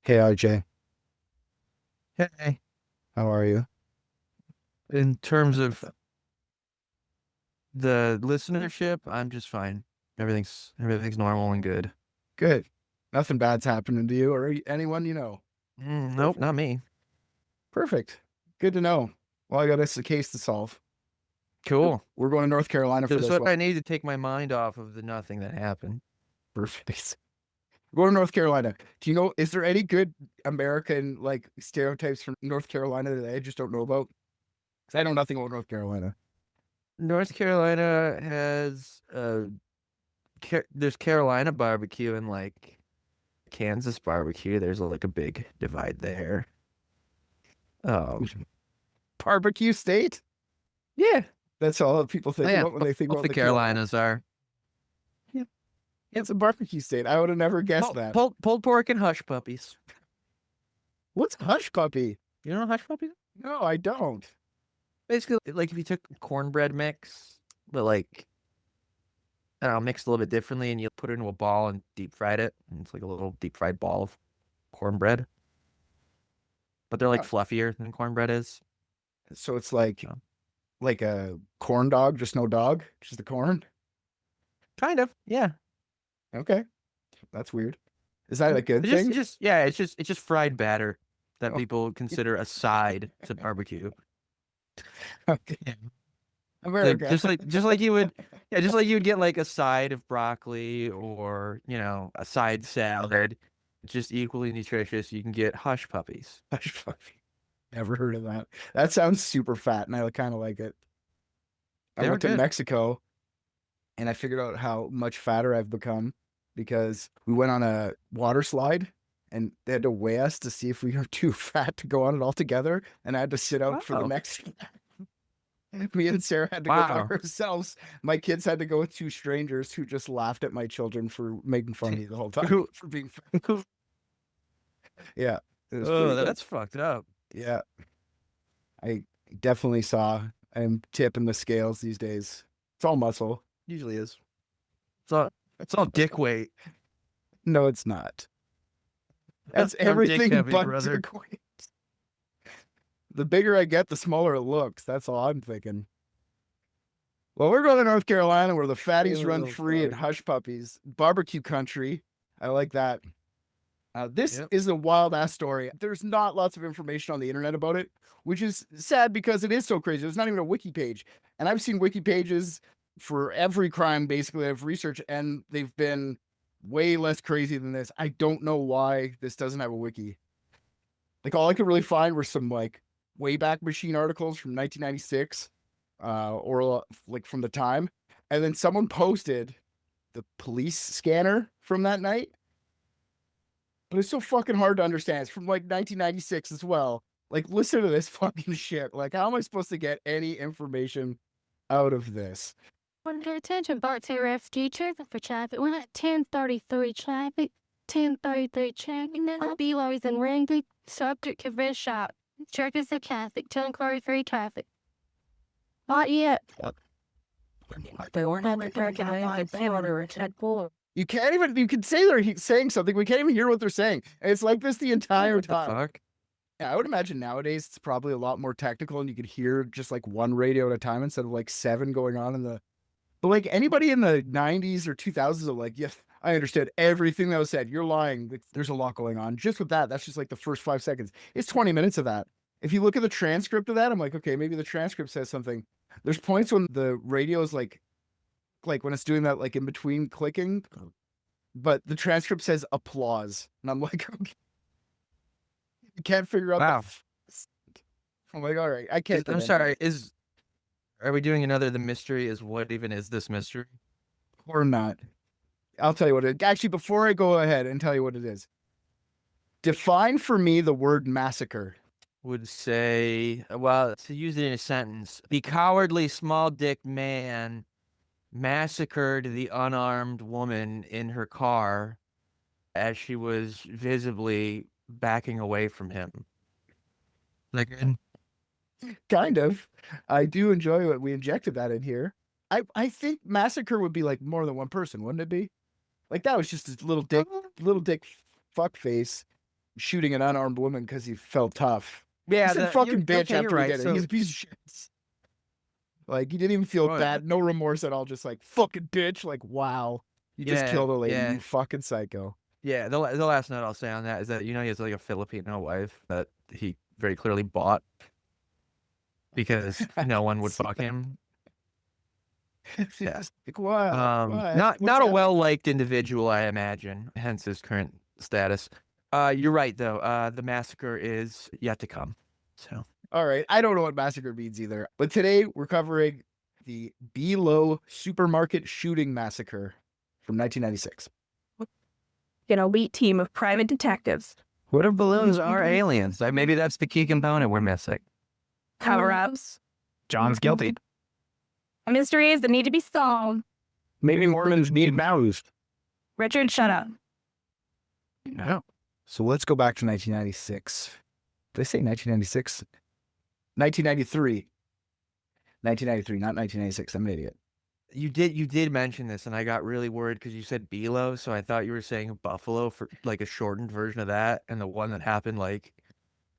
Hey, RJ, Hey, how are you? in terms of the listenership, I'm just fine. Everything's normal and good. Good. Nothing bad's happening to you or anyone you know. Nope, Perfect. not me. Perfect. Good to know. Well, I got us a case to solve. Cool. We're going to North Carolina for Just this what one. I need to take my mind off of the nothing that happened. Perfect. We're going to North Carolina. Do you know, is there any good American like stereotypes from North Carolina that I just don't know about? Because I know nothing about North Carolina. North Carolina has there's Carolina barbecue and like Kansas barbecue. There's like a big divide there. Oh, Barbecue state? yeah. That's all people Oh, think yeah, about when they think both about the the Carolina. Carolinas are. Yep. Yep. It's a barbecue state. I would have never guessed Pulled, that. pulled, pulled pork and hush puppies. What's hush puppy? You know hush puppies? No, I don't. Basically, like if you took cornbread mix, but like I don't know, mixed a little bit differently, and you put it into a ball and deep fried it, and it's like a little deep fried ball of cornbread, but they're like Oh, fluffier than cornbread is. so it's like So, like a corn dog, just no dog, just the corn. kind of, yeah. Okay, that's weird. Is that Yeah. a good It's just, thing? it's just, yeah, it's just fried batter that Oh, people consider a side to barbecue. okay. Yeah. Like America. just like you would, yeah, just like you would get like a side of broccoli or a side salad, just equally nutritious. You can get hush puppies. Hush puppy. Never heard of that. That sounds super fat, and I kind of like it. I They were went to good. Mexico, and I figured out how much fatter I've become because we went on a water slide, and they had to weigh us to see if we were too fat to go on it all together, and I had to sit out for the Wow. next. Me and Sarah had to go by Wow. ourselves. My kids had to go with two strangers who just laughed at my children for making fun of me the whole time Who- for being. Yeah, it was Oh, pretty good. that's fucked up. Yeah, I definitely saw I'm tipping the scales these days. It's all muscle. Usually is. It's all dick weight. No, it's not. That's I'm dick everything heavy, but brother. dick weight. The bigger I get, the smaller it looks. That's all I'm thinking. Well, we're going to North Carolina where the fatties run free and hush puppies, barbecue country. I like that. This Yep. is a wild ass story. There's not lots of information on the internet about it, which is sad because it is so crazy. There's not even a wiki page. And I've seen wiki pages for every crime basically I've researched, and they've been way less crazy than this. I don't know why this doesn't have a wiki. Like all I could really find were some like Wayback Machine articles from 1996, or like from the time. And then someone posted the police scanner from that night, but it's so fucking hard to understand. It's from like 1996 as well. Like, listen to this fucking shit. Like, how am I supposed to get any information out of this? Under attention, Bart's RFG traffic for traffic. We're at 1033 traffic. 1033 traffic. Now BeLo is in Rangoon. Subject to red shot. Church is a Catholic. 1033 traffic. Not yet. They weren't having parking. I had a order at Buller. You can't even, you can say they're saying something. We can't even hear what they're saying. And it's like this the entire What the time. fuck? Yeah, I would imagine nowadays it's probably a lot more technical and you could hear just like one radio at a time instead of like seven going on in the. But like anybody in the 90s or 2000s are like, yes, I understood everything that was said. You're lying. Like, there's a lot going on. Just with that, that's just like the first 5 seconds. It's 20 minutes of that. If you look at the transcript of that, I'm like, okay, maybe the transcript says something. There's points when the radio is like when it's doing that like in between clicking, but the transcript says applause. And I'm like, okay, you can't figure out Wow. I'm like, all right, I can't. I'm sorry. Are we doing another? The mystery is what even is this mystery? Or not. I'll tell you what it actually before I go ahead and tell you what it is. Define for me the word massacre. Would say, well, to use it in a sentence, the cowardly small dick man massacred the unarmed woman in her car as she was visibly backing away from him. Like, Kind of. I do enjoy it. We injected that in here. I think massacre would be like more than one person, wouldn't it be? Like that was just a little dick fuck face shooting an unarmed woman because he felt tough. Yeah, He's a fucking bitch okay, after you're he right. did it. So, He's a piece of shit. Like, he didn't even feel Right. bad. No remorse at all. Just like, fucking bitch. Like, wow. You just killed a lady. yeah. You fucking psycho. yeah. The last note I'll say on that is that he has like a Filipino wife that he very clearly bought because no one would fuck him. Yeah. Like, what? Not a well-liked individual, I imagine, hence his current status. You're right though. The massacre is yet to come. So All right. I don't know what massacre means either. But today we're covering the BeLo supermarket shooting massacre from 1996. An elite team of private detectives, What if balloons are aliens? Maybe that's the key component we're missing. cover-ups, John's guilty. mysteries that need to be solved. Maybe Mormons need vows. Richard, shut up. No. So let's go back to 1996. Did I say 1996? 1993. 1993, not 1996. I'm an idiot. you did mention this, and I got really worried because you said BeLo, so I thought you were saying Buffalo for like a shortened version of that, and the one that happened like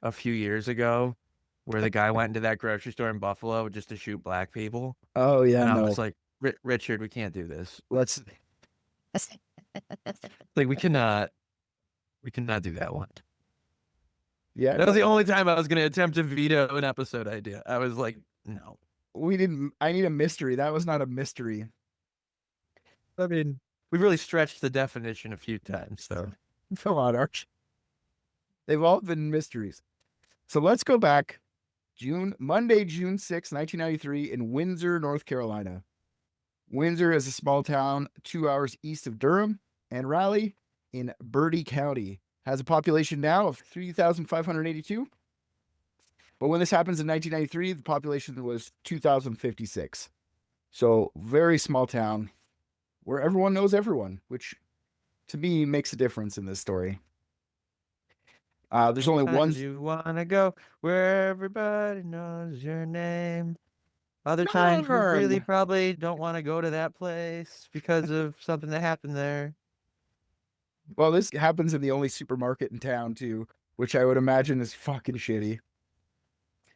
a few years ago, where the guy went into that grocery store in Buffalo just to shoot black people. Oh, yeah, And I no. was like, Richard, we can't do this. Let's. Like, we cannot do that one. Yeah. That was the only time I was going to attempt to veto an episode idea. I was like, no. We didn't. I need a mystery. That was not a mystery. I mean, we've really stretched the definition a few times, so. Come on, Arch. They've all been mysteries. So let's go back. Monday, June 6, 1993, in Windsor, North Carolina. Windsor is a small town 2 hours east of Durham, and Raleigh in Bertie County has a population now of 3,582. But when this happens in 1993, the population was 2,056. So very small town where everyone knows everyone, which to me makes a difference in this story. There's only one. You want to go where everybody knows your name. Other times we really probably don't want to go to that place because of something that happened there. Well, this happens in the only supermarket in town too, which I would imagine is fucking shitty.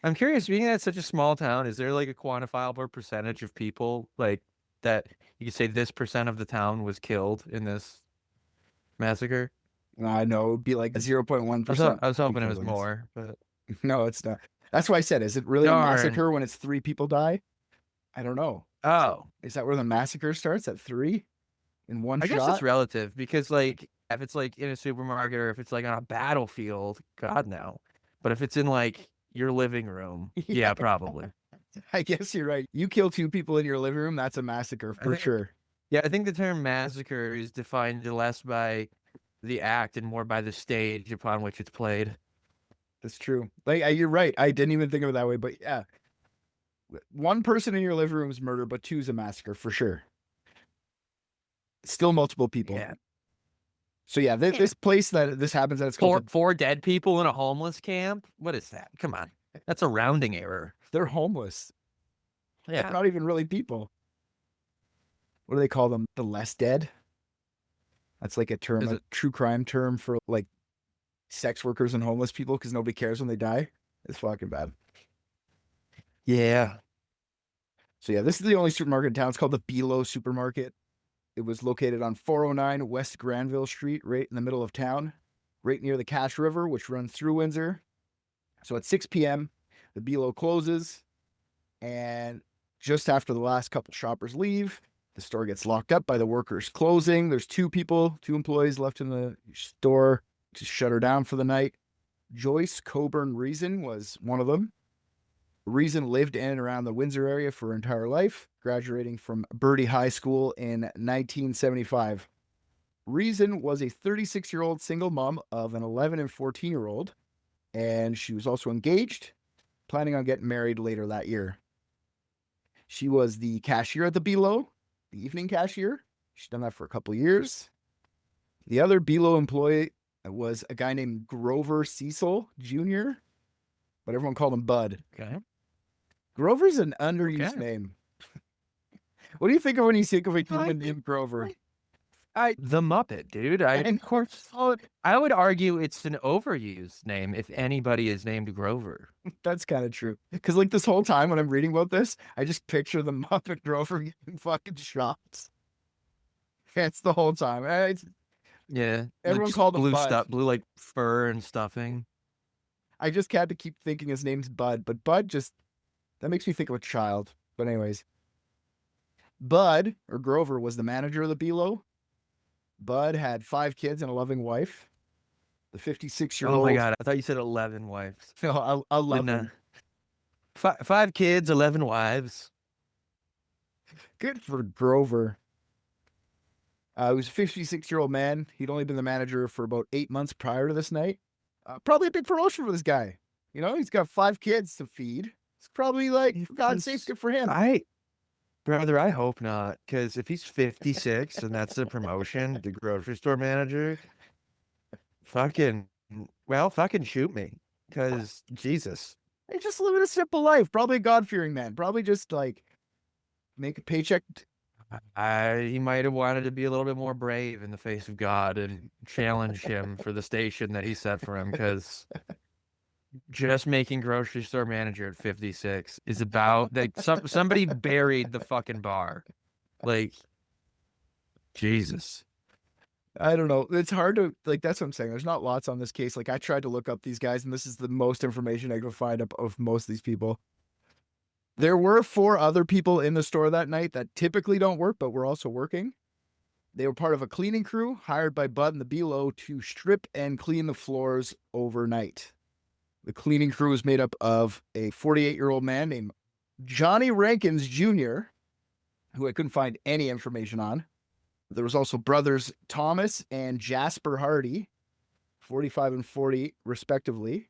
I'm curious, being that it's such a small town, is there like a quantifiable percentage of people like that you could say this percent of the town was killed in this massacre? I know it'd be like 0.1%. I was hoping it was more, but no, it's not. That's why I said, is it really a massacre when it's 3 people die? I don't know. oh, Is that where the massacre starts, at 3 in one I shot? guess it's relative because like if it's like in a supermarket or if it's like on a battlefield, God no. But if it's in like your living room, yeah, probably. I guess you're right. You kill 2 people in your living room, that's a massacre for sure. Yeah, I think the term massacre is defined less by the act and more by the stage upon which it's played. That's true. Like, you're right. I didn't even think of it that way, but yeah. 1 person in your living room is murder, but 2 is a massacre for sure. Still multiple people. Yeah. So yeah, this place that this happens at, it's called. Four dead people in a homeless camp? What is that? Come on. That's a rounding error. They're homeless. Yeah. They're not even really people. What do they call them? The less dead? That's like a term, Is a it- true crime term for like sex workers and homeless people because nobody cares when they die. It's fucking bad. Yeah. So yeah, this is the only supermarket in town. It's called the BeLo Supermarket. It was located on 409 West Granville Street, right in the middle of town, right near the Cache River, which runs through Windsor. So at 6 p.m., the BeLo closes, and just after the last couple shoppers leave, the store gets locked up by the workers closing. There's 2 employees left in the store to shut her down for the night. Joyce Coburn Reason was one of them. Reason lived in and around the Windsor area for her entire life, graduating from Bertie High School in 1975. Reason was a 36-year-old single mom of an 11 and 14-year-old, and she was also engaged, planning on getting married later that year. She was the cashier at the BeLo, the evening cashier. She's done that for a couple of years. The other BeLo employee was a guy named Grover Cecil Jr., but everyone called him Bud. Okay. Grover's an underused Okay. name. What do you think of when you think of a human named Grover? The Muppet, dude. And of course, I would argue it's an overused name if anybody is named Grover. that's kind of true. Because like this whole time when I'm reading about this, I just picture the Muppet Grover getting fucking shots. That's the whole time. Yeah. Everyone like called him blue Bud. stuff, blue like fur and stuffing. I just had to keep thinking his name's Bud, but Bud just, that makes me think of a child. But anyways, Bud, or Grover, was the manager of the BeLo. Bud had 5 kids and a loving wife. The 56-year-old. Oh my god, I thought you said 11 wives. No, 11. Didn't I? 5 kids, 11 wives. Good for Grover. He was a 56-year-old man. He'd only been the manager for about 8 months prior to this night. Probably a big promotion for this guy. You know, he's got 5 kids to feed. It's probably like, for God's sake, good for him. Brother, I hope not. Because if he's 56 and that's the promotion, the grocery store manager, fucking shoot me. Because Jesus. He's just living a simple life. Probably a God-fearing man. Probably just like make a paycheck. He might have wanted to be a little bit more brave in the face of God and challenge him for the station that he set for him. Because just making grocery store manager at 56 is about like somebody buried the fucking bar. Like, Jesus. I don't know. It's hard to, like, that's what I'm saying. There's not lots on this case. Like, I tried to look up these guys, and this is the most information I could find up of most of these people. There were 4 other people in the store that night that typically don't work, but were also working. They were part of a cleaning crew hired by Bud and the BeLo to strip and clean the floors overnight. The cleaning crew was made up of a 48-year-old man named Johnny Rankins Jr., who I couldn't find any information on. There was also brothers Thomas and Jasper Hardy, 45 and 40 respectively.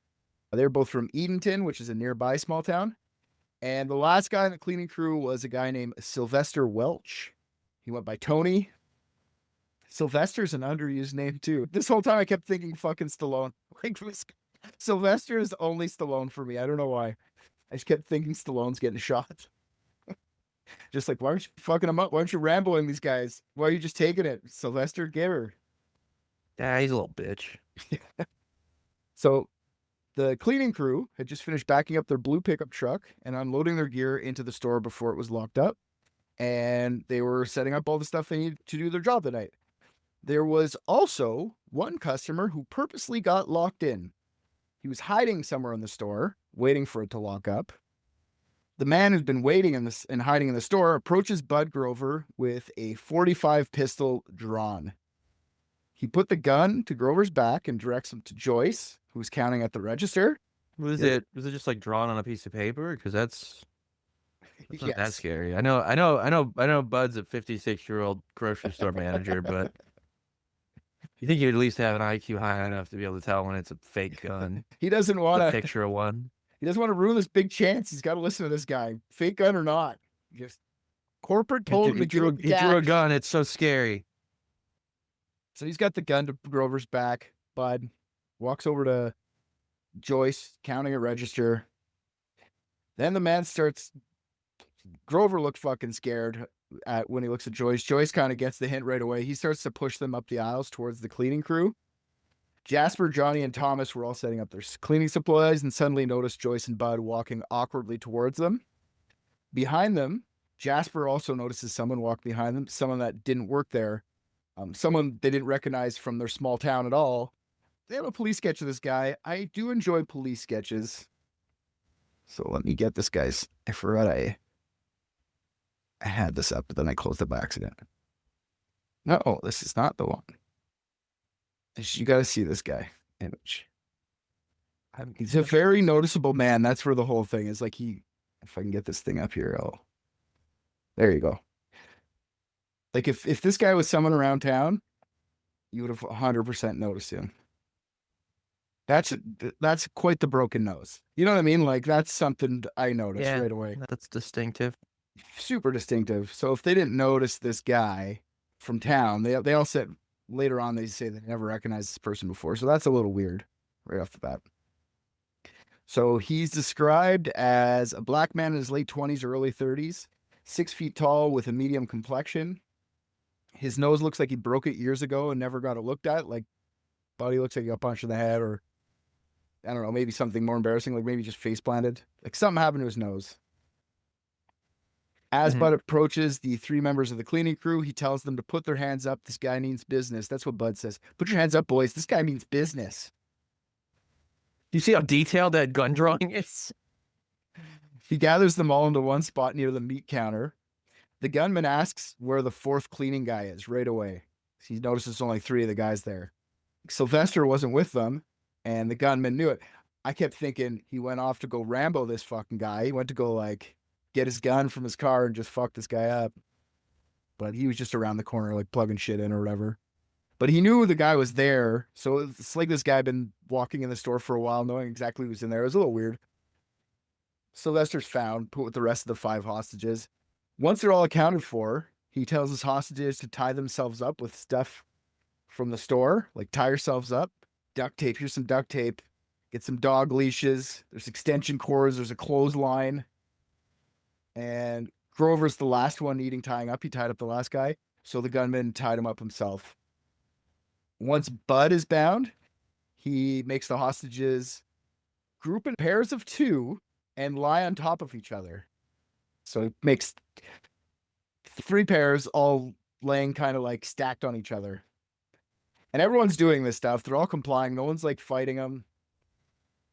They're both from Edenton, which is a nearby small town. And the last guy in the cleaning crew was a guy named Sylvester Welch. He went by Tony. Sylvester's an underused name too. This whole time I kept thinking fucking Stallone. Like, Sylvester is only Stallone for me. I don't know why. I just kept thinking Stallone's getting shot. Just like, why aren't you fucking them up? Why aren't you rambling these guys? Why are you just taking it? Sylvester, give her. Yeah, he's a little bitch. So the cleaning crew had just finished backing up their blue pickup truck and unloading their gear into the store before it was locked up. And they were setting up all the stuff they needed to do their job that night. There was also one customer who purposely got locked in. He was hiding somewhere in the store, waiting for it to lock up. The man who's been waiting and hiding in the store approaches Bud Grover with a .45 pistol drawn. He put the gun to Grover's back and directs him to Joyce, who's counting at the register. Was it just like drawn on a piece of paper? Because that's not that scary. I know. Bud's a 56-year-old grocery store manager, but you think you'd at least have an IQ high enough to be able to tell when it's a fake gun? He doesn't want A to picture of one. He doesn't want to ruin this big chance. He's got to listen to this guy, fake gun or not. Just corporate told him to He drew a gun. It's so scary. So he's got the gun to Grover's back. Bud walks over to Joyce, counting a register. Then the man starts. Grover looked fucking scared when he looks at Joyce. Joyce kind of gets the hint right away. He starts to push them up the aisles towards the cleaning crew. Jasper, Johnny, and Thomas were all setting up their cleaning supplies and suddenly noticed Joyce and Bud walking awkwardly towards them. Behind them, Jasper also notices someone walk behind them, someone that didn't work there, someone they didn't recognize from their small town at all. They have a police sketch of this guy. I do enjoy police sketches. So let me get this guy's. I forgot I had this up, but then I closed it by accident. No, this is not the one. You got to see this guy image. He's a very noticeable man. That's where the whole thing is. Like if I can get this thing up here, there you go. Like if this guy was someone around town, you would have 100% noticed him. That's quite the broken nose. You know what I mean? Like that's something I noticed right away. That's distinctive. Super distinctive. So if they didn't notice this guy from town, they all said later on they say they never recognized this person before. So that's a little weird right off the bat. So he's described as a black man in his late 20s or early 30s, 6 feet tall with a medium complexion. His nose looks like he broke it years ago and never got it looked at. Like, body looks like he got punched in the head, or I don't know, maybe something more embarrassing, like maybe just face planted. Like something happened to his nose. As Mhm. Bud approaches the 3 members of the cleaning crew, he tells them to put their hands up. This guy means business. That's what Bud says. Put your hands up, boys. This guy means business. Do you see how detailed that gun drawing is? He gathers them all into one spot near the meat counter. The gunman asks where the 4th cleaning guy is right away. He notices only 3 of the guys there. Sylvester wasn't with them, and the gunman knew it. I kept thinking he went off to go Rambo this fucking guy. He went to go, like, get his gun from his car and just fuck this guy up. But he was just around the corner, like, plugging shit in or whatever. But he knew the guy was there, so it's like this guy had been walking in the store for a while, knowing exactly who was in there. It was a little weird. Sylvester's found, put with the rest of the 5 hostages. Once they're all accounted for, he tells his hostages to tie themselves up with stuff from the store, like tie yourselves up, duct tape. Here's some duct tape. Get some dog leashes. There's extension cords. There's a clothesline. And Grover's the last one needing tying up. He tied up the last guy. So the gunman tied him up himself. Once Bud is bound, he makes the hostages group in pairs of 2 and lie on top of each other. So it makes 3 pairs all laying kind of like stacked on each other. And everyone's doing this stuff. They're all complying. No one's like fighting them.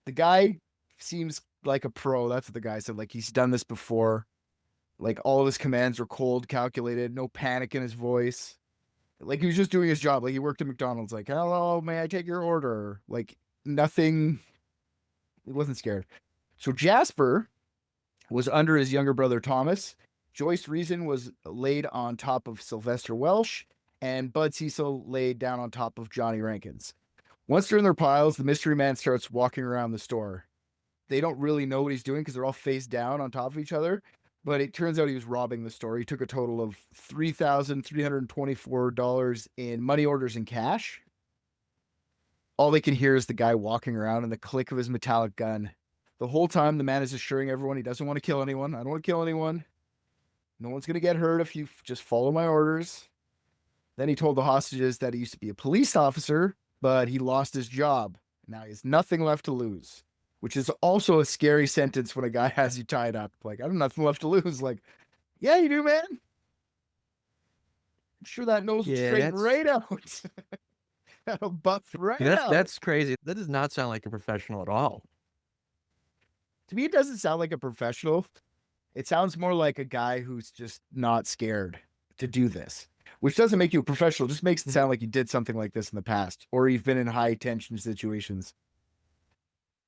The guy seems like a pro. That's what the guy said. Like he's done this before. Like all of his commands were cold, calculated, no panic in his voice. Like he was just doing his job. Like he worked at McDonald's. Like, hello, may I take your order? Like nothing. He wasn't scared. So Jasper was under his younger brother Thomas. Joyce Reason was laid on top of Sylvester Welsh, and Bud Cecil laid down on top of Johnny Rankins. Once they're in their piles, the mystery man starts walking around the store. They don't really know what he's doing because they're all face down on top of each other, but it turns out he was robbing the store. He took a total of $3,324 in money orders and cash. All they can hear is the guy walking around and the click of his metallic gun. The whole time, the man is assuring everyone he doesn't want to kill anyone. I don't want to kill anyone. No one's going to get hurt if you just follow my orders. Then he told the hostages that he used to be a police officer, but he lost his job. Now he has nothing left to lose, which is also a scary sentence when a guy has you tied up. Like, I have nothing left to lose. Like, yeah, you do, man. I'm sure that nose will straighten right out. That'll buff right out. That's crazy. That does not sound like a professional at all. To me, it doesn't sound like a professional. It sounds more like a guy who's just not scared to do this, which doesn't make you a professional. It just makes it sound like you did something like this in the past, or you've been in high tension situations.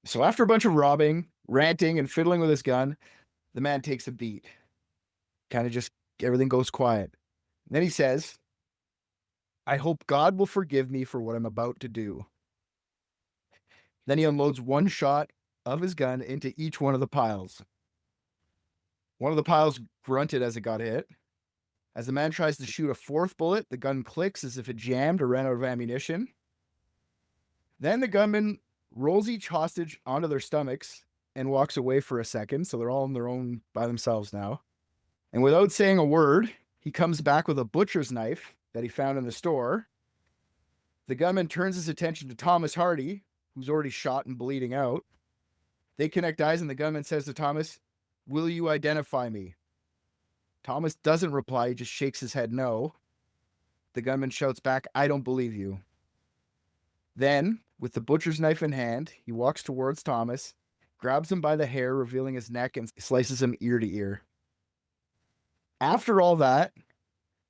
So after a bunch of robbing, ranting, and fiddling with his gun, the man takes a beat. Kind of just, everything goes quiet. And then he says, I hope God will forgive me for what I'm about to do. Then he unloads one shot of his gun into each one of the piles. One of the piles grunted as it got hit. As the man tries to shoot a 4th bullet, the gun clicks as if it jammed or ran out of ammunition. Then the gunman rolls each hostage onto their stomachs and walks away for a second, so they're all on their own by themselves now. And without saying a word, he comes back with a butcher's knife that he found in the store. The gunman turns his attention to Thomas Hardy, who's already shot and bleeding out. They connect eyes, and the gunman says to Thomas, will you identify me? Thomas doesn't reply, he just shakes his head no. The gunman shouts back, I don't believe you. Then, with the butcher's knife in hand, he walks towards Thomas, grabs him by the hair, revealing his neck, and slices him ear to ear. After all that,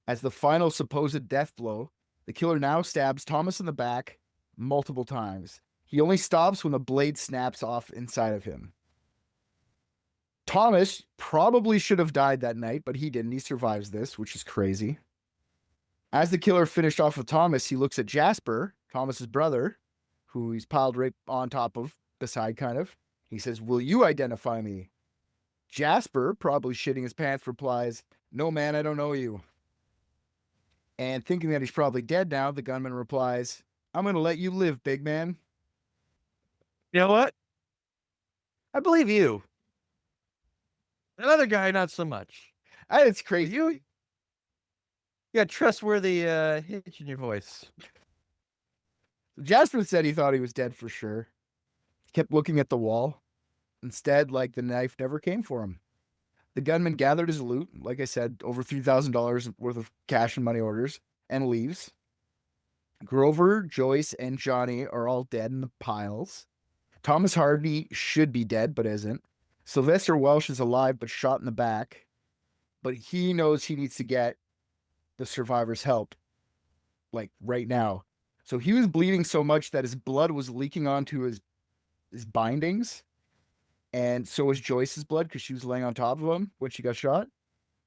as the final supposed death blow, the killer now stabs Thomas in the back multiple times. He only stops when the blade snaps off inside of him. Thomas probably should have died that night, but he didn't. He survives this, which is crazy. As the killer finished off with Thomas, he looks at Jasper, Thomas's brother, who he's piled right on top of, beside kind of. He says, will you identify me? Jasper, probably shitting his pants, replies, no, man, I don't know you. And thinking that he's probably dead now, the gunman replies, I'm going to let you live, big man. You know what? I believe you. Another guy, not so much. It's crazy. You got trustworthy hitch in your voice. Jasper said he thought he was dead for sure. He kept looking at the wall. Instead, like, the knife never came for him. The gunman gathered his loot, like I said, over $3,000 worth of cash and money orders, and leaves. Grover, Joyce, and Johnny are all dead in the piles. Thomas Hardy should be dead, but isn't. Sylvester Welsh is alive, but shot in the back. But he knows he needs to get the survivors' help, like, right now. So he was bleeding so much that his blood was leaking onto his bindings. And so was Joyce's blood because she was laying on top of him when she got shot.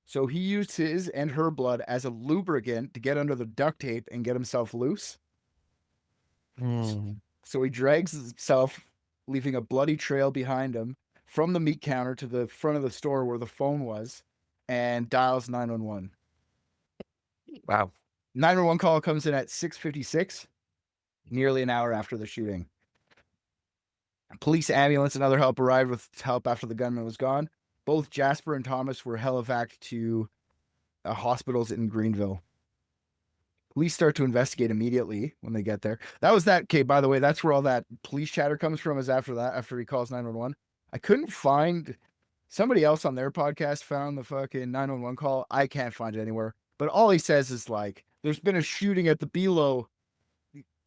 So he used his and her blood as a lubricant to get under the duct tape and get himself loose. So he drags himself, leaving a bloody trail behind him from the meat counter to the front of the store where the phone was, and dials 911. Wow. 911 call comes in at 6:56, nearly an hour after the shooting. Police, ambulance, and other help arrived with help after the gunman was gone. Both Jasper and Thomas were helivac to hospitals in Greenville. Police start to investigate immediately when they get there. That was that. Okay, by the way, that's where all that police chatter comes from, is after that, after he calls 911. I couldn't find, somebody else on their podcast found the fucking 911 call. I can't find it anywhere. But all he says is like, there's been a shooting at the BeLo.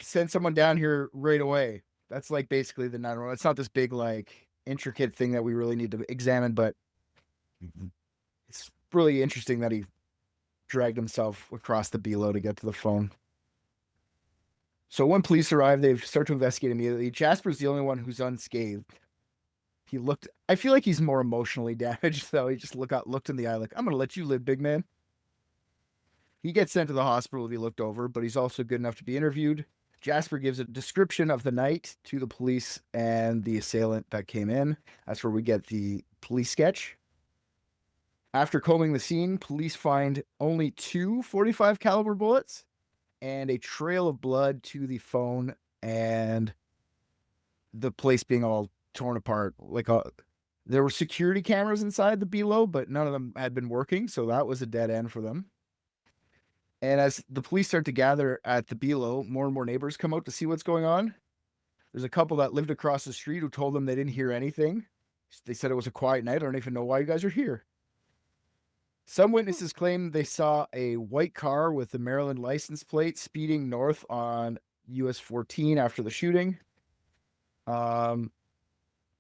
Send someone down here right away. That's like basically the 911. It's not this big, like, intricate thing that we really need to examine, but it's really interesting that he dragged himself across the BeLo to get to the phone. So when police arrive, they start to investigate immediately. Jasper's the only one who's unscathed. I feel like he's more emotionally damaged, though. He just looked in the eye like, I'm going to let you live, big man. He gets sent to the hospital to be looked over, but he's also good enough to be interviewed. Jasper gives a description of the night to the police and the assailant that came in. That's where we get the police sketch. After combing the scene, police find only 2 .45 caliber bullets and a trail of blood to the phone, and the place being all torn apart. There were security cameras inside the BeLo, but none of them had been working, so that was a dead end for them. And as the police start to gather at the BeLo, more and more neighbors come out to see what's going on. There's a couple that lived across the street who told them they didn't hear anything. They said it was a quiet night. I don't even know why you guys are here. Some witnesses claim they saw a white car with the Maryland license plate speeding north on US 14 after the shooting.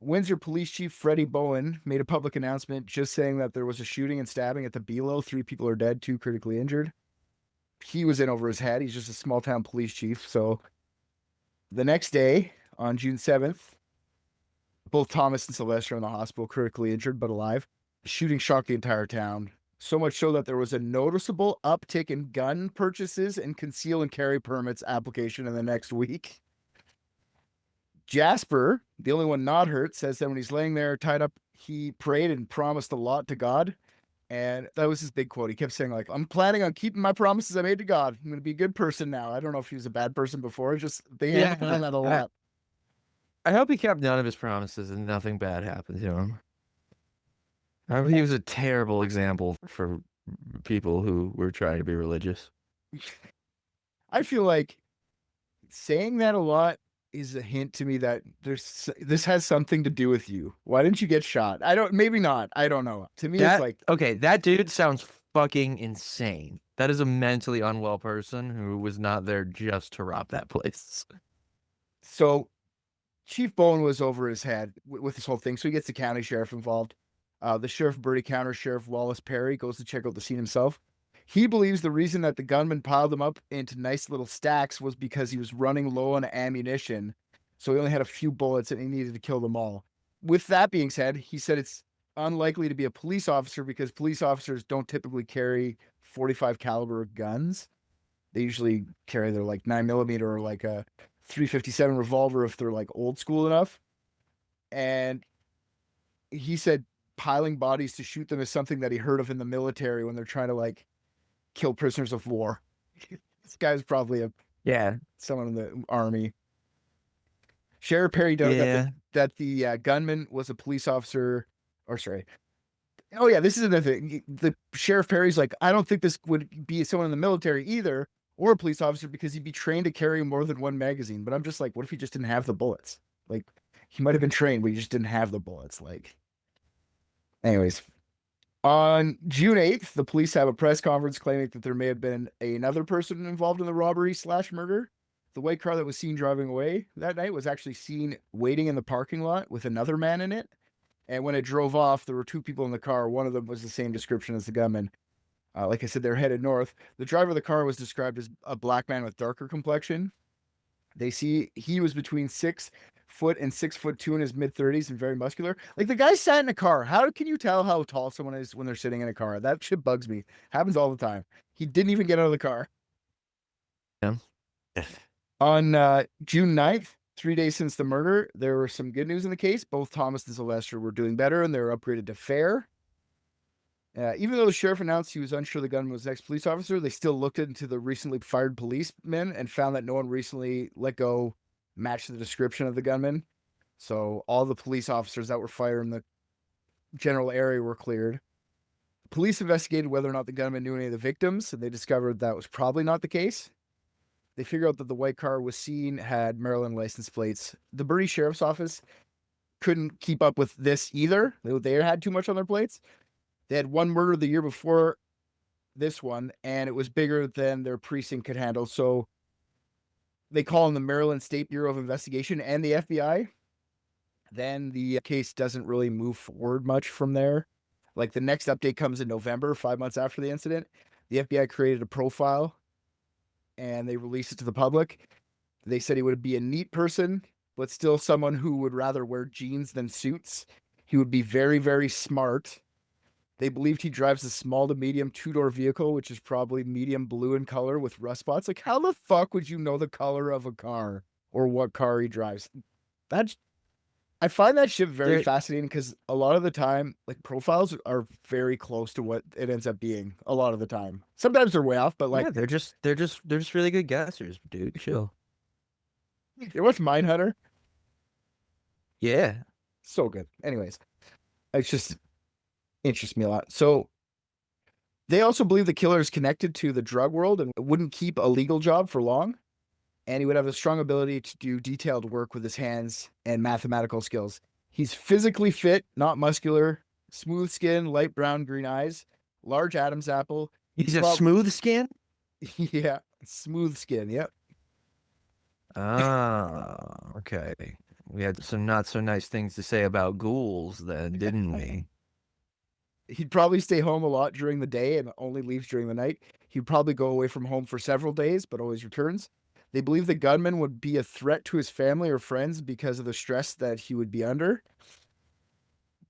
Windsor Police Chief Freddie Bowen made a public announcement just saying that there was a shooting and stabbing at the BeLo. 3 people are dead, 2 critically injured. He was in over his head. He's just a small town police chief. So the next day, on June 7th, both Thomas and Sylvester are in the hospital, critically injured but alive. The shooting shocked the entire town. So much so that there was a noticeable uptick in gun purchases and conceal and carry permits application in the next week. Jasper, the only one not hurt, says that when he's laying there tied up, he prayed and promised a lot to God. And that was his big quote. He kept saying, like, I'm planning on keeping my promises I made to God. I'm going to be a good person now. I don't know if he was a bad person before. They had that a lot. I hope he kept none of his promises and nothing bad happened to him. I hope he was a terrible example for people who were trying to be religious. I feel like saying that a lot is a hint to me that this has something to do with you. Why didn't you get shot? Maybe not. I don't know. To me, it's like, okay, that dude sounds fucking insane. That is a mentally unwell person who was not there just to rob that place. So Chief Bowen was over his head with this whole thing. So he gets the county sheriff involved. The sheriff of Bertie County, Sheriff Wallace Perry, goes to check out the scene himself. He believes the reason that the gunman piled them up into nice little stacks was because he was running low on ammunition. So he only had a few bullets and he needed to kill them all. With that being said, he said it's unlikely to be a police officer because police officers don't typically carry .45 caliber guns. They usually carry their like 9mm or like a .357 revolver if they're like old school enough. And he said piling bodies to shoot them is something that he heard of in the military when they're trying to like kill prisoners of war. This guy's probably someone in the army. Sheriff Perry noted that the gunman was a police officer, Oh yeah, this isn't a thing. The Sheriff Perry's like, I don't think this would be someone in the military either, or a police officer, because he'd be trained to carry more than one magazine. But I'm just like, what if he just didn't have the bullets? Like, he might have been trained, but he just didn't have the bullets. Like, anyways, on June 8th, the police have a press conference claiming that there may have been another person involved in the robbery/murder. The white car that was seen driving away that night was actually seen waiting in the parking lot with another man in it. And when it drove off, there were two people in the car. One of them was the same description as the gunman. Like I said, they're headed north. The driver of the car was described as a black man with darker complexion. They see he was between 6 foot and 6'2" in his mid-30s and very muscular. Like, the guy sat in a car. How can you tell how tall someone is when they're sitting in a car? That shit bugs me. Happens all the time. He didn't even get out of the car. Yeah. On June 9th, 3 days since the murder, there was some good news in the case. Both Thomas and Sylvester were doing better, and they were upgraded to fair. Even though the sheriff announced he was unsure the gunman was an ex-police officer, they still looked into the recently fired policemen and found that no one recently let go matched the description of the gunman. So all the police officers that were fired in the general area were cleared. Police investigated whether or not the gunman knew any of the victims, and they discovered that was probably not the case. They figured out that the white car was seen had Maryland license plates. The Bertie Sheriff's Office couldn't keep up with this either. They had too much on their plates. They had one murder the year before this one, and it was bigger than their precinct could handle. So they call in the Maryland State Bureau of Investigation and the FBI. Then the case doesn't really move forward much from there. Like, the next update comes in November, 5 months after the incident. The FBI created a profile and they released it to the public. They said he would be a neat person, but still someone who would rather wear jeans than suits. He would be very, very smart. They believed he drives a small to medium two-door vehicle, which is probably medium blue in color with rust spots. Like, how the fuck would you know the color of a car or what car he drives? I find that shit very fascinating, because a lot of the time, like, profiles are very close to what it ends up being a lot of the time. Sometimes they're way off, but like, Yeah, they're just really good guessers, dude. Chill. you watch Mindhunter? Yeah. So good. Anyways, it's just interests me a lot. So they also believe the killer is connected to the drug world and wouldn't keep a legal job for long. And he would have a strong ability to do detailed work with his hands and mathematical skills. He's physically fit, not muscular, smooth skin, light brown, green eyes, large Adam's apple. He's a smooth skin? Yeah, smooth skin. Yep. Ah, okay. We had some not so nice things to say about ghouls then, didn't we? He'd probably stay home a lot during the day and only leaves during the night. He'd probably go away from home for several days, but always returns. They believe the gunman would be a threat to his family or friends because of the stress that he would be under.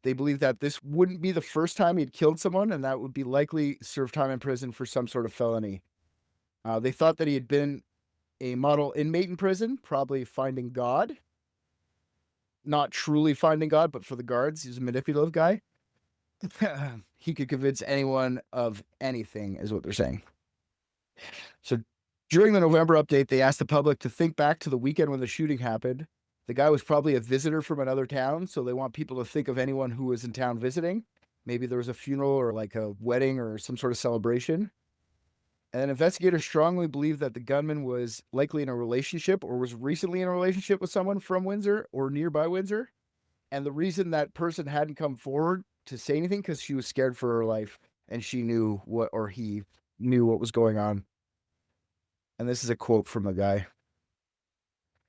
They believe that this wouldn't be the first time he'd killed someone, and that would be likely serve time in prison for some sort of felony. They thought that he had been a model inmate in prison, probably finding God. Not truly finding God, but for the guards, he's a manipulative guy. He could convince anyone of anything, is what they're saying. So during the November update, they asked the public to think back to the weekend when the shooting happened. The guy was probably a visitor from another town, so they want people to think of anyone who was in town visiting. Maybe there was a funeral or like a wedding or some sort of celebration. And investigators strongly believe that the gunman was likely in a relationship or was recently in a relationship with someone from Windsor or nearby Windsor. And the reason that person hadn't come forward to say anything, because she was scared for her life and she knew what, or he knew what was going on. And this is a quote from the guy.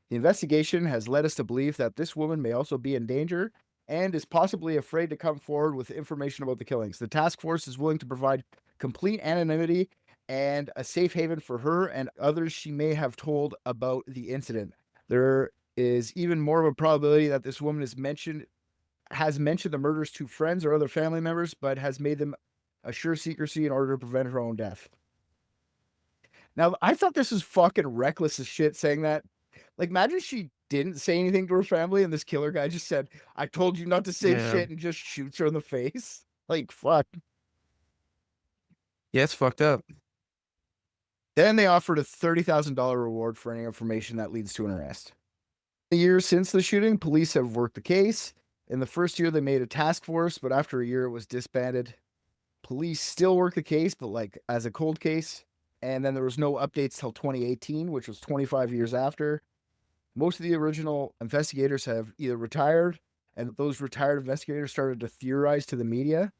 The investigation has led us to believe that this woman may also be in danger and is possibly afraid to come forward with information about the killings. The task force is willing to provide complete anonymity and a safe haven for her and others she may have told about the incident. There is even more of a probability that this woman has mentioned the murders to friends or other family members, but has made them assure secrecy in order to prevent her own death. Now, I thought this was fucking reckless as shit saying that. Like, imagine she didn't say anything to her family and this killer guy just said, I told you not to say shit, and just shoots her in the face. Like, fuck. Yeah, it's fucked up. Then they offered a $30,000 reward for any information that leads to an arrest. The years since the shooting, police have worked the case. In the first year, they made a task force, but after a year, it was disbanded. Police still work the case, but like as a cold case. And then there was no updates till 2018, which was 25 years after. Most of the original investigators have either retired, and those retired investigators started to theorize to the media.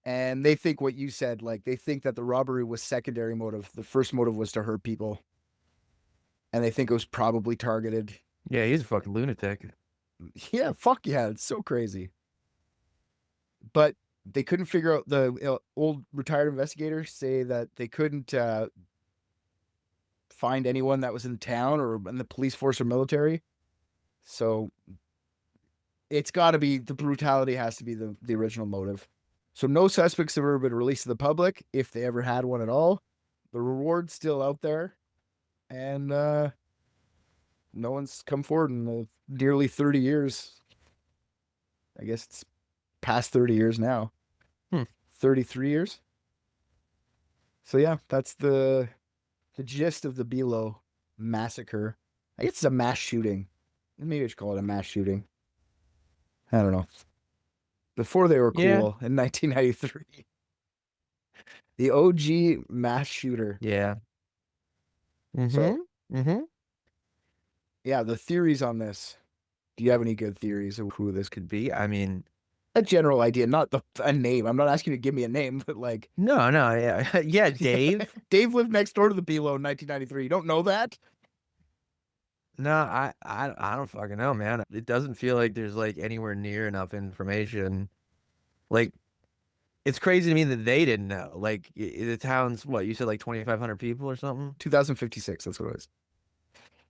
And they think what you said, like they think that the robbery was secondary motive. The first motive was to hurt people. And they think it was probably targeted. Yeah, he's a fucking lunatic. Yeah, fuck yeah. It's so crazy. But they couldn't figure out, the old retired investigators say that they couldn't find anyone that was in town or in the police force or military. So it's got to be, the brutality has to be the original motive. So no suspects have ever been released to the public, if they ever had one at all. The reward's still out there. And no one's come forward in the nearly 30 years. I guess it's past 30 years now. 33 years. So yeah, that's the gist of the BeLo massacre. I guess it's a mass shooting. Maybe I should call it a mass shooting. I don't know. Before they were cool, in 1993. The OG mass shooter. Yeah. So, yeah, the theories on this. Do you have any good theories of who this could be? I mean, a general idea, not a name. I'm not asking you to give me a name, but like. no, yeah. Yeah, Dave. Dave lived next door to the BeLo in 1993. You don't know that? No, I don't fucking know, man. It doesn't feel like there's like anywhere near enough information. Like, it's crazy to me that they didn't know. Like, the town's, what, you said like 2,500 people or something? 2056, that's what it was.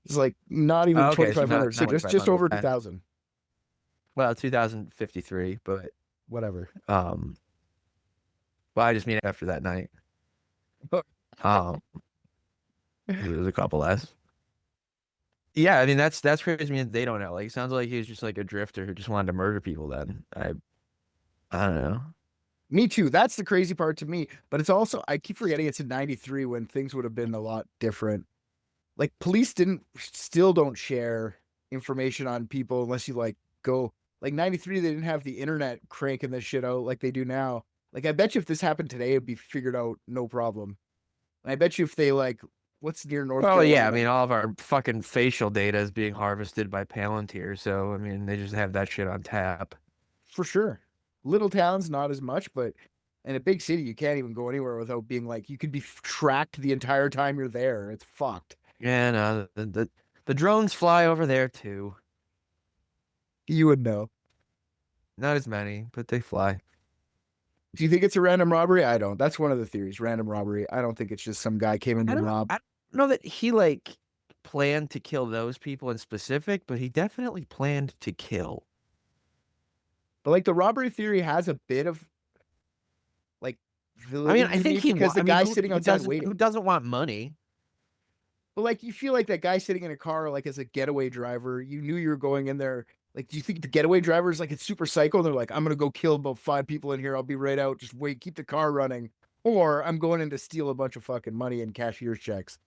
It's like not even 2,500, so just over 2,000. Well, 2053, but whatever. Well, I just mean after that night. It was a couple less. Yeah, I mean that's crazy to me that they don't know. Like, it sounds like he was just like a drifter who just wanted to murder people. Then I don't know. Me too. That's the crazy part to me. But it's also, I keep forgetting it's in 93 when things would have been a lot different. Like, police still don't share information on people unless you like go, like 93, they didn't have the internet cranking this shit out like they do now. Like, I bet you if this happened today, it'd be figured out no problem. And I bet you if they like, what's near North Carolina? Yeah, I mean, all of our fucking facial data is being harvested by Palantir. So, I mean, they just have that shit on tap. For sure. Little towns, not as much, but in a big city, you can't even go anywhere without being like, you could be tracked the entire time you're there. It's fucked. Yeah, no, the drones fly over there too. You would know. Not as many, but they fly. Do you think it's a random robbery? I don't. That's one of the theories, random robbery. I don't think it's just some guy came in to rob. I don't know that he like planned to kill those people in specific, but he definitely planned to kill. But like the robbery theory has a bit of like validity. I mean, I think because the guy sitting outside waiting. Who doesn't want money? But like you feel like that guy sitting in a car, like as a getaway driver, you knew you were going in there. Like, do you think the getaway driver is like, it's super psycho? They're like, I'm going to go kill about 5 people in here. I'll be right out. Just wait, keep the car running. Or I'm going in to steal a bunch of fucking money and cashier's checks.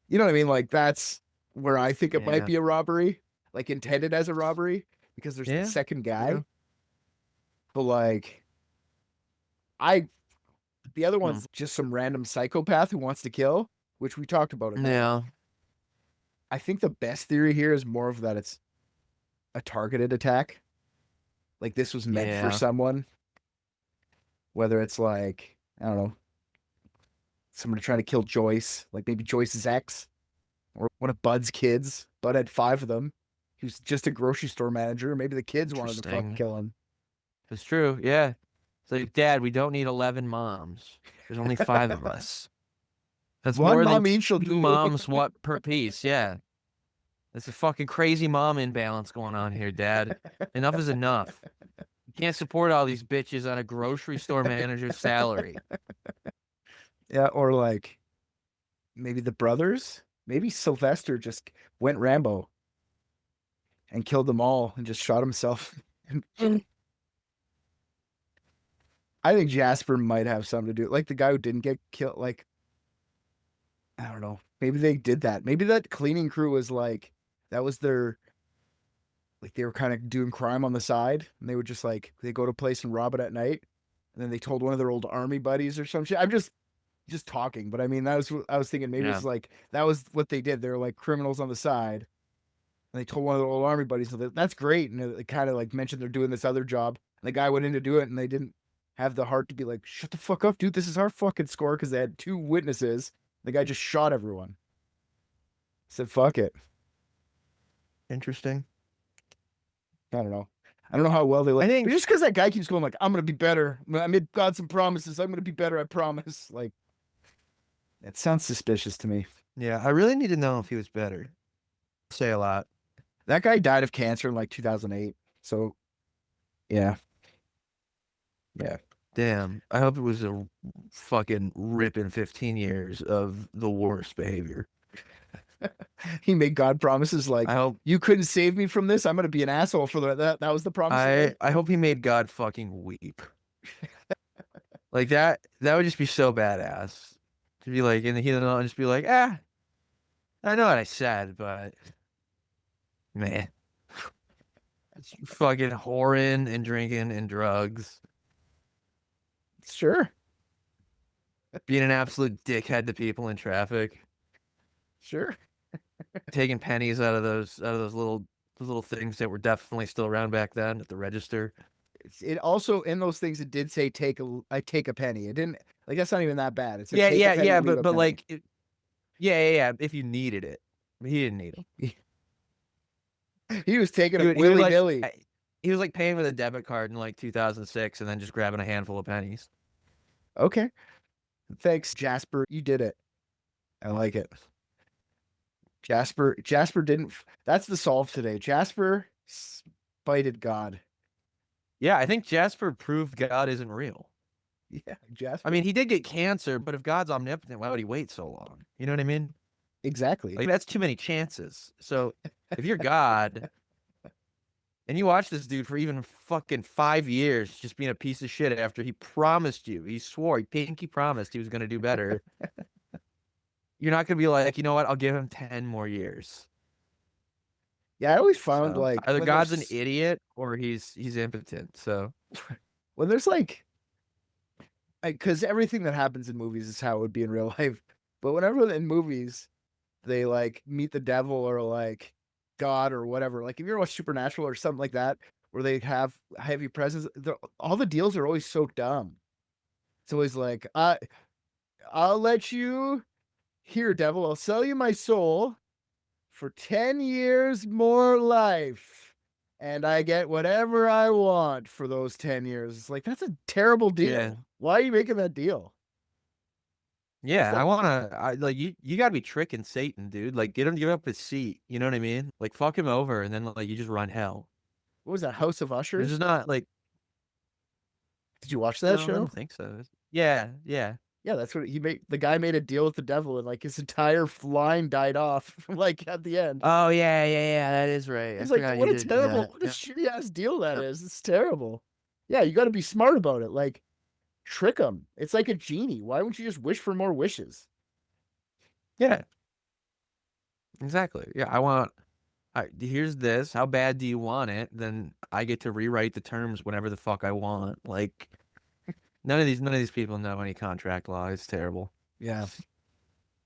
You know what I mean? Like, that's where I think it might be a robbery, like intended as a robbery because there's the second guy. Yeah. But like, the other one's just some random psychopath who wants to kill, which we talked about. Yeah. I think the best theory here is more of that it's a targeted attack. Like this was meant for someone. Whether it's like, I don't know, somebody trying to kill Joyce, like maybe Joyce's ex, or one of Bud's kids. Bud had 5 of them. He was just a grocery store manager. Maybe the kids wanted to fucking kill him. It's true, yeah. It's like, Dad, we don't need 11 moms. There's only 5 of us. That's one more mom than each 2 moms what per piece, yeah. That's a fucking crazy mom imbalance going on here, Dad. Enough is enough. You can't support all these bitches on a grocery store manager's salary. Yeah, or like maybe the brothers. Maybe Sylvester just went Rambo and killed them all and just shot himself. I think Jasper might have something to do. Like the guy who didn't get killed. Like, I don't know. Maybe they did that. Maybe that cleaning crew was like, that was their like they were kind of doing crime on the side, and they would just like they go to a place and rob it at night, and then they told one of their old army buddies or some shit. I'm just talking, but I mean that was what I was thinking. Maybe it's like that was what they did. They were like criminals on the side, and they told one of their old army buddies, so that's great. And they kind of like mentioned they're doing this other job, and the guy went in to do it, and they didn't have the heart to be like, shut the fuck up, dude. This is our fucking score, because they had 2 witnesses. The guy just shot everyone. Said fuck it. Interesting. I don't know. I don't know how well they look. I think- But just because that guy keeps going like, I'm gonna be better. I made God some promises. I'm gonna be better. I promise. Like, that sounds suspicious to me. Yeah, I really need to know if he was better. Say a lot. That guy died of cancer in like 2008. So, yeah. Damn. I hope it was a fucking ripping 15 years of the worst behavior. He made God promises like, I hope you couldn't save me from this. I'm gonna be an asshole for that. That was the promise. I hope he made God fucking weep. Like that would just be so badass. To be like in the heat of the night and just be like, I know what I said, but man. It's fucking whoring and drinking and drugs. Sure. Being an absolute dickhead to people in traffic. Sure. Taking pennies out of those little things that were definitely still around back then at the register. It also, in those things, it did say take a penny. It didn't, like, that's not even that bad. It said, take a penny, leave a but penny. like, yeah. If you needed it, but he didn't need it. He was taking He it was like- willy-nilly. He was like paying with a debit card in like 2006, and then just grabbing a handful of pennies. Okay. Thanks, Jasper. You did it. I like it. Jasper didn't. That's the solve today. Jasper spited God. Yeah, I think Jasper proved God isn't real. Yeah, Jasper. I mean, he did get cancer, but if God's omnipotent, why would he wait so long? You know what I mean? Exactly. Like, that's too many chances. So if you're God and you watch this dude for even fucking 5 years just being a piece of shit after he promised you, he swore, he pinky promised he was going to do better. You're not going to be like, you know what? I'll give him 10 more years. Yeah, I always found So, like either when God's an there's- idiot or he's impotent. So when there's like, because everything that happens in movies is how it would be in real life. But whenever in movies they like meet the devil or like God or whatever, like if you ever watch Supernatural or something like that, where they have heavy presence, all the deals are always so dumb. It's always like, I'll let you here, devil. I'll sell you my soul for 10 years more life. And I get whatever I want for those 10 years. It's like, that's a terrible deal. Yeah. Why are you making that deal? yeah, What's I like you got to be tricking Satan, dude. Like get him to give up his seat. You know what I mean? Like fuck him over, and then like you just run hell. What was that, House of This Ushers? is not like Did you watch that no, I show? don't think so. Yeah. Yeah, that's what he made. The guy made a deal with the devil, and like his entire line died off, like at the end. Oh yeah. That is right. He's like, what a terrible, what a shitty ass deal that is. It's terrible. Yeah, you got to be smart about it. Like, trick him. It's like a genie. Why wouldn't you just wish for more wishes? Yeah. Exactly. Yeah, here's this. How bad do you want it? Then I get to rewrite the terms whenever the fuck I want. Like none of these people know any contract law. It's terrible. Yeah.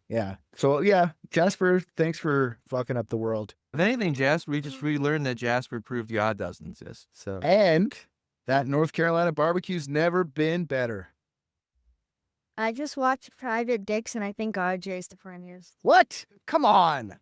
Yeah. So yeah, Jasper, thanks for fucking up the world. If anything, Jasper, we learned that Jasper proved God doesn't exist. So And that North Carolina barbecue's never been better. I just watched Private Dicks and I think RJ's the funniest. What? Come on.